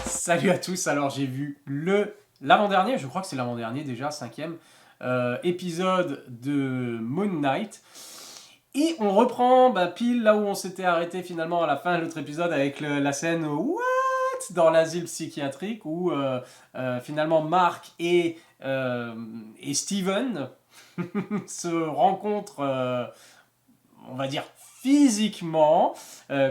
Salut à tous, alors j'ai vu l'avant-dernier, je crois que c'est l'avant-dernier déjà, cinquième épisode de Moon Knight. Et on reprend pile là où on s'était arrêté finalement à la fin de l'autre épisode avec la scène What dans l'asile psychiatrique où finalement Mark et Steven se rencontrent, on va dire physiquement,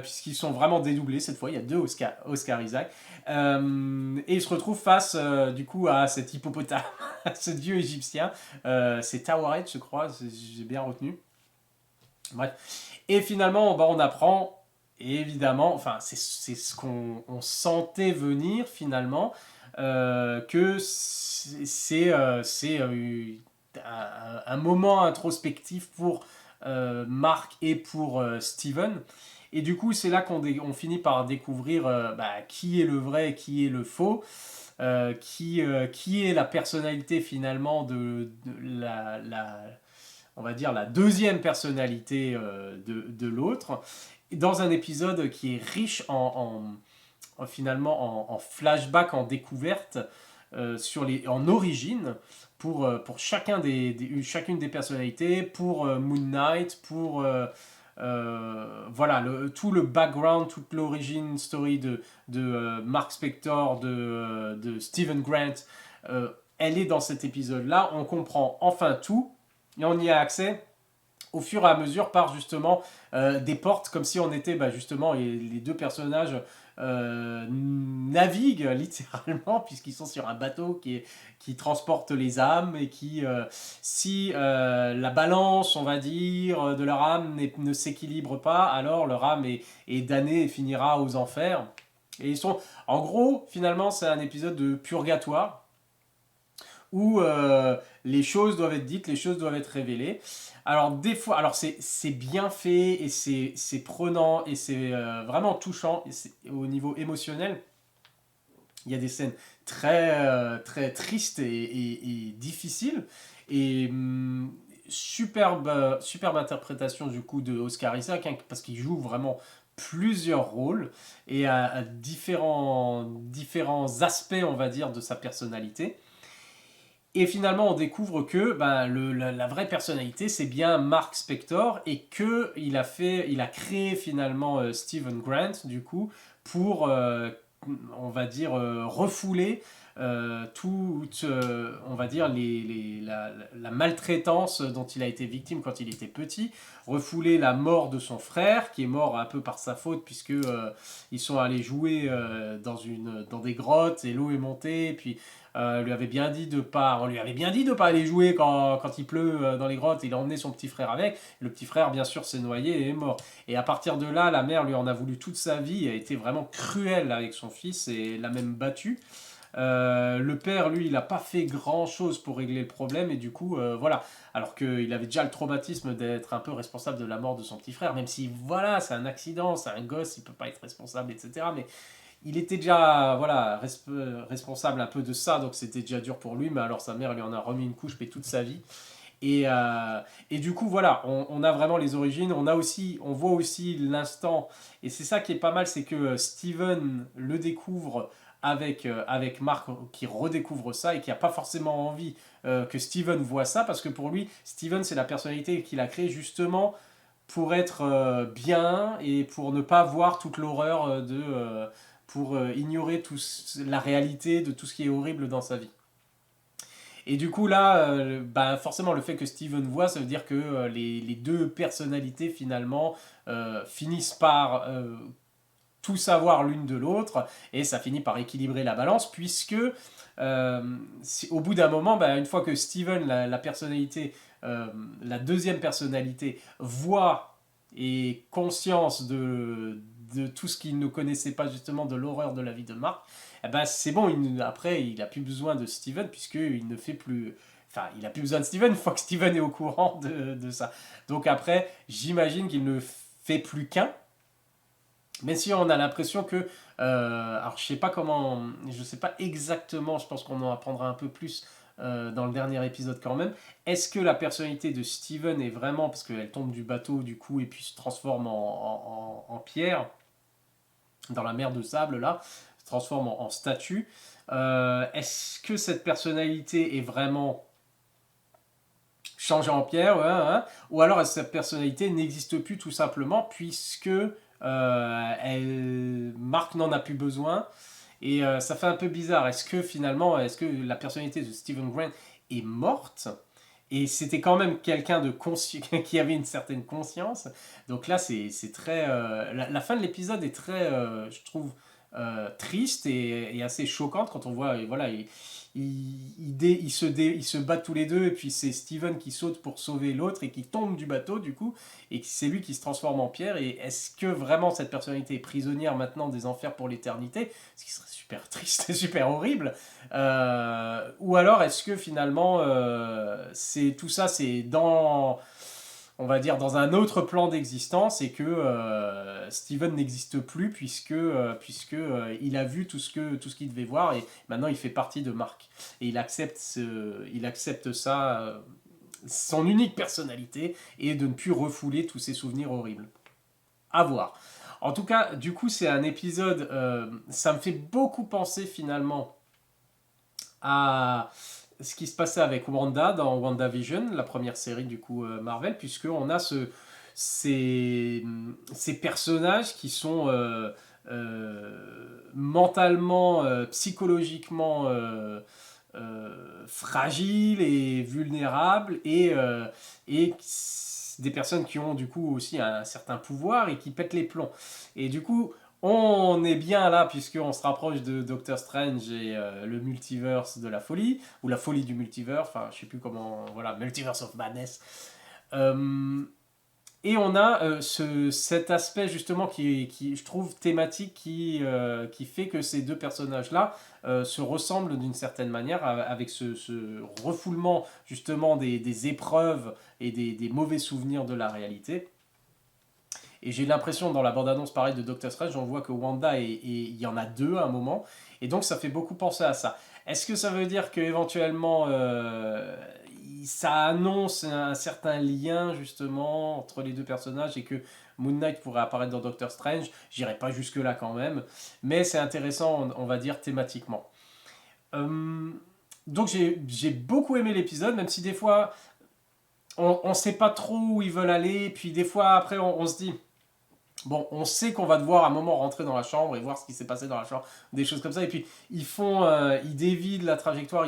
puisqu'ils sont vraiment dédoublés cette fois, il y a deux Oscar Isaac, et ils se retrouvent face du coup à cet hippopotame, à ce dieu égyptien, c'est Tawaret je crois, j'ai bien retenu. Bref. Et finalement, on apprend, évidemment, enfin, c'est ce qu'on sentait venir finalement, que c'est un moment introspectif pour Mark et pour Steven. Et du coup, c'est là on finit par découvrir qui est le vrai et qui est le faux. Qui est la personnalité finalement de on va dire, la deuxième personnalité de l'autre, dans un épisode qui est riche finalement en flashback, en découverte, en origine, pour chacune des personnalités, pour Moon Knight, pour voilà, tout le background, toute l'origine story de Mark Spector, de Stephen Grant, elle est dans cet épisode-là. On comprend enfin tout et on y a accès au fur et à mesure par justement des portes, comme si on était justement les deux personnages naviguent littéralement puisqu'ils sont sur un bateau qui transporte les âmes et qui, si la balance, on va dire, de leur âme ne s'équilibre pas, alors leur âme est damnée et finira aux enfers. Et ils sont, en gros, finalement, c'est un épisode de purgatoire où les choses doivent être dites, les choses doivent être révélées. Alors des fois, alors c'est bien fait et c'est prenant et c'est vraiment touchant et au niveau émotionnel. Il y a des scènes très tristes et difficiles et superbe interprétation du coup de Oscar Isaac, hein, parce qu'il joue vraiment plusieurs rôles et à différents aspects, on va dire, de sa personnalité. Et finalement, on découvre que la vraie personnalité, c'est bien Mark Spector et que il a créé finalement Stephen Grant du coup pour, on va dire, refouler toute, on va dire, la maltraitance dont il a été victime quand il était petit, refouler la mort de son frère qui est mort un peu par sa faute puisque ils sont allés jouer dans des grottes et l'eau est montée, et puis lui avait bien dit de pas, on lui avait bien dit de pas aller jouer quand il pleut dans les grottes. Il a emmené son petit frère avec. Le petit frère, bien sûr, s'est noyé et est mort. Et à partir de là, la mère lui en a voulu toute sa vie. Elle a été vraiment cruelle avec son fils et l'a même battu. Le père, lui, il n'a pas fait grand-chose pour régler le problème et du coup, voilà. Alors qu'il avait déjà le traumatisme d'être un peu responsable de la mort de son petit frère, même si, voilà, c'est un accident, c'est un gosse, il peut pas être responsable, etc. Mais il était déjà voilà, responsable un peu de ça, donc c'était déjà dur pour lui, mais alors sa mère lui en a remis une couche, mais toute sa vie. Et du coup, voilà, on a vraiment les origines, on voit aussi l'instant, et c'est ça qui est pas mal, c'est que Steven le découvre avec Mark qui redécouvre ça et qui n'a pas forcément envie que Steven voit ça, parce que pour lui, Steven, c'est la personnalité qu'il a créée justement pour être bien et pour ne pas voir toute l'horreur pour ignorer la réalité de tout ce qui est horrible dans sa vie. Et du coup là, forcément le fait que Steven voit, ça veut dire que les deux personnalités finalement finissent par tout savoir l'une de l'autre et ça finit par équilibrer la balance puisque au bout d'un moment, une fois que Steven, la personnalité, la deuxième personnalité, voit et conscience de tout ce qu'il ne connaissait pas justement de l'horreur de la vie de Mark, c'est bon, après il n'a plus besoin de Steven puisqu'il ne fait plus... Enfin, il n'a plus besoin de Steven une fois que Steven est au courant de ça. Donc après, j'imagine qu'il ne fait plus qu'un, mais si on a l'impression que, alors je sais pas exactement, je pense qu'on en apprendra un peu plus dans le dernier épisode quand même. Est-ce que la personnalité de Steven est vraiment, parce qu'elle tombe du bateau du coup et puis se transforme en pierre dans la mer de sable là, transforme en statue. Est-ce que cette personnalité est vraiment changée en pierre, ouais, hein, ou alors est-ce que cette personnalité n'existe plus tout simplement puisque Mark n'en a plus besoin et ça fait un peu bizarre. Est-ce que finalement, est-ce que la personnalité de Stephen Grant est morte et c'était quand même quelqu'un de qui avait une certaine conscience. Donc là, c'est très. La fin de l'épisode est très, je trouve, triste et assez choquante quand on voit. Et voilà, ils se battent tous les deux et puis c'est Steven qui saute pour sauver l'autre et qui tombe du bateau du coup et c'est lui qui se transforme en pierre. Et est-ce que vraiment cette personnalité est prisonnière maintenant des enfers pour l'éternité? Ce qui serait super triste et super horrible. Ou alors est-ce que finalement c'est tout ça c'est dans on va dire dans un autre plan d'existence et que Steven n'existe plus puisque il a vu tout ce qu'il devait voir et maintenant il fait partie de Mark et il accepte ça son unique personnalité et de ne plus refouler tous ses souvenirs horribles. À voir. En tout cas, du coup, c'est un épisode. Ça me fait beaucoup penser finalement à ce qui se passait avec Wanda dans WandaVision, la première série du coup Marvel, puisqu'on a ces personnages qui sont mentalement, psychologiquement fragiles et vulnérables et des personnes qui ont du coup aussi un certain pouvoir et qui pètent les plombs. Et du coup, on est bien là puisqu'on se rapproche de Doctor Strange et le multiverse de la folie, ou la folie du multiverse, enfin je sais plus comment, voilà, Multiverse of Madness. Euh, et on a cet aspect justement qui, je trouve, thématique qui fait que ces deux personnages-là se ressemblent d'une certaine manière avec ce refoulement justement des épreuves et des mauvais souvenirs de la réalité. Et j'ai l'impression dans la bande-annonce pareil de Doctor Strange, on voit que Wanda il y en a deux à un moment. Et donc ça fait beaucoup penser à ça. Est-ce que ça veut dire qu'éventuellement ça annonce un certain lien justement entre les deux personnages et que Moon Knight pourrait apparaître dans Doctor Strange? J'irai pas jusque-là quand même. Mais c'est intéressant, on va dire, thématiquement. Euh, donc j'ai beaucoup aimé l'épisode, même si des fois on ne sait pas trop où ils veulent aller. Puis des fois après on se dit... Bon, on sait qu'on va devoir à un moment rentrer dans la chambre et voir ce qui s'est passé dans la chambre, des choses comme ça. Et puis ils dévient de la trajectoire,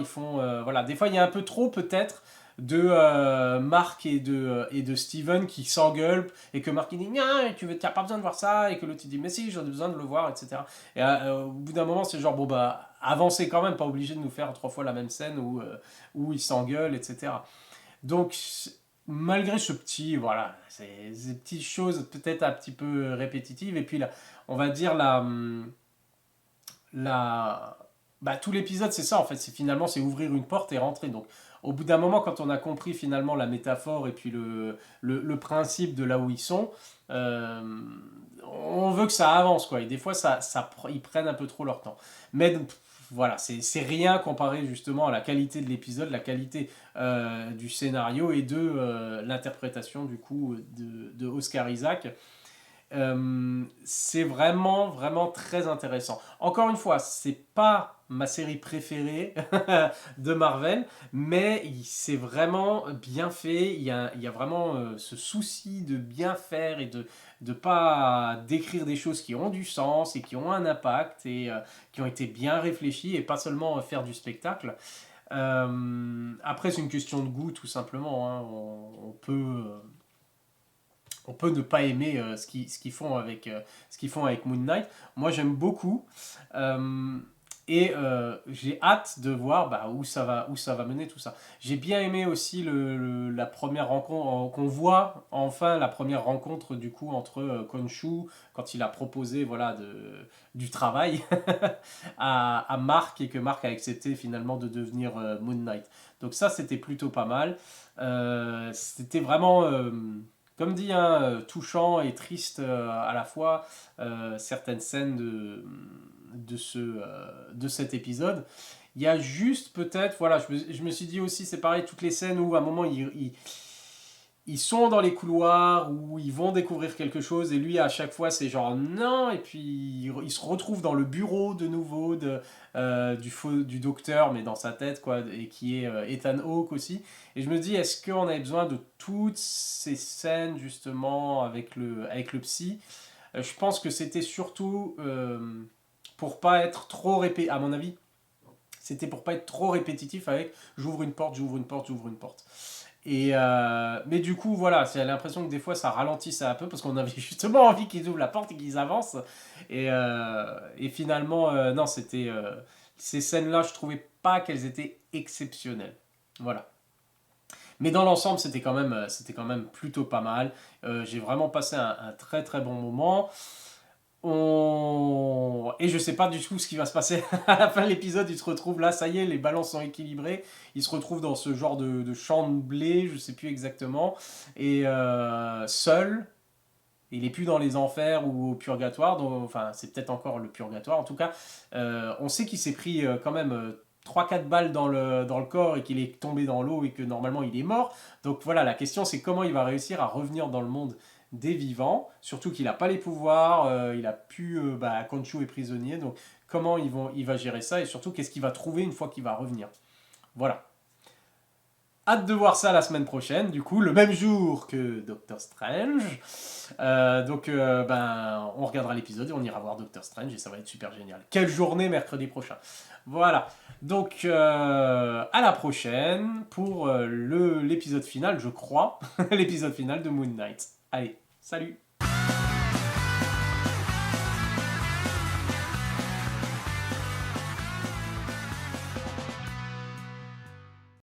voilà. Des fois, il y a un peu trop peut-être de Mark et de Steven qui s'engueulent et que Mark il dit non, tu n'as pas besoin de voir ça et que l'autre il dit mais si, j'en ai besoin de le voir, etc. Et au bout d'un moment, c'est genre bon bah avancez quand même, pas obligé de nous faire trois fois la même scène où ils s'engueulent, etc. Donc, malgré ce petit, voilà, ces petites choses peut-être un petit peu répétitives, et puis là, on va dire la, tout l'épisode, c'est ça en fait, c'est ouvrir une porte et rentrer. Donc, au bout d'un moment, quand on a compris finalement la métaphore et puis le principe de là où ils sont, euh, on veut que ça avance quoi. Et des fois, ils prennent un peu trop leur temps. Mais voilà, c'est rien comparé justement à la qualité de l'épisode, la qualité du scénario et de l'interprétation du coup de Oscar Isaac. C'est vraiment, vraiment très intéressant. Encore une fois, c'est pas ma série préférée de Marvel, mais c'est vraiment bien fait. Il y a vraiment ce souci de bien faire et de ne pas décrire des choses qui ont du sens et qui ont un impact et qui ont été bien réfléchies et pas seulement faire du spectacle. Après, c'est une question de goût tout simplement, hein. On peut ne pas aimer ce qu'ils font avec Moon Knight. Moi, j'aime beaucoup. Euh, j'ai hâte de voir où ça va mener tout ça. J'ai bien aimé aussi la première rencontre, qu'on voit enfin la première rencontre du coup entre Khonshu, quand il a proposé voilà, du travail à Mark et que Mark a accepté finalement de devenir Moon Knight. Donc ça, c'était plutôt pas mal. C'était vraiment comme dit, hein, touchant et triste à la fois certaines scènes de cet épisode. Il y a juste peut-être, voilà, je me suis dit aussi, c'est pareil, toutes les scènes où à un moment ils sont dans les couloirs où ils vont découvrir quelque chose et lui à chaque fois c'est genre non et puis il se retrouve dans le bureau de nouveau du docteur mais dans sa tête quoi et qui est Ethan Hawke aussi et je me dis est-ce qu'on avait besoin de toutes ces scènes justement avec le psy. Je pense que c'était surtout pour pas être trop répétitif à mon avis c'était pour pas être trop répétitif avec j'ouvre une porte j'ouvre une porte j'ouvre une porte. Mais du coup, voilà, j'ai l'impression que des fois ça ralentissait un peu parce qu'on avait justement envie qu'ils ouvrent la porte et qu'ils avancent. Et finalement, non, ces scènes-là, je trouvais pas qu'elles étaient exceptionnelles. Voilà. Mais dans l'ensemble, c'était quand même plutôt pas mal. J'ai vraiment passé un très très bon moment. Et je sais pas du tout ce qui va se passer à la fin de l'épisode. Il se retrouve là, ça y est, les balances sont équilibrées. Il se retrouve dans ce genre de champ de blé, je sais plus exactement. Et seul, il est plus dans les enfers ou au purgatoire. Donc, enfin, c'est peut-être encore le purgatoire. En tout cas, on sait qu'il s'est pris quand même 3-4 balles dans le corps et qu'il est tombé dans l'eau et que normalement il est mort. Donc voilà, la question c'est comment il va réussir à revenir dans le monde des vivants, surtout qu'il n'a pas les pouvoirs, il a pu, Khonshu est prisonnier, donc comment il va gérer ça et surtout qu'est-ce qu'il va trouver une fois qu'il va revenir. Voilà. Hâte de voir ça la semaine prochaine, du coup, le même jour que Doctor Strange. On regardera l'épisode et on ira voir Doctor Strange et ça va être super génial. Quelle journée mercredi prochain. Voilà. Donc, à la prochaine pour l'épisode final, je crois. L'épisode final de Moon Knight. Allez, salut!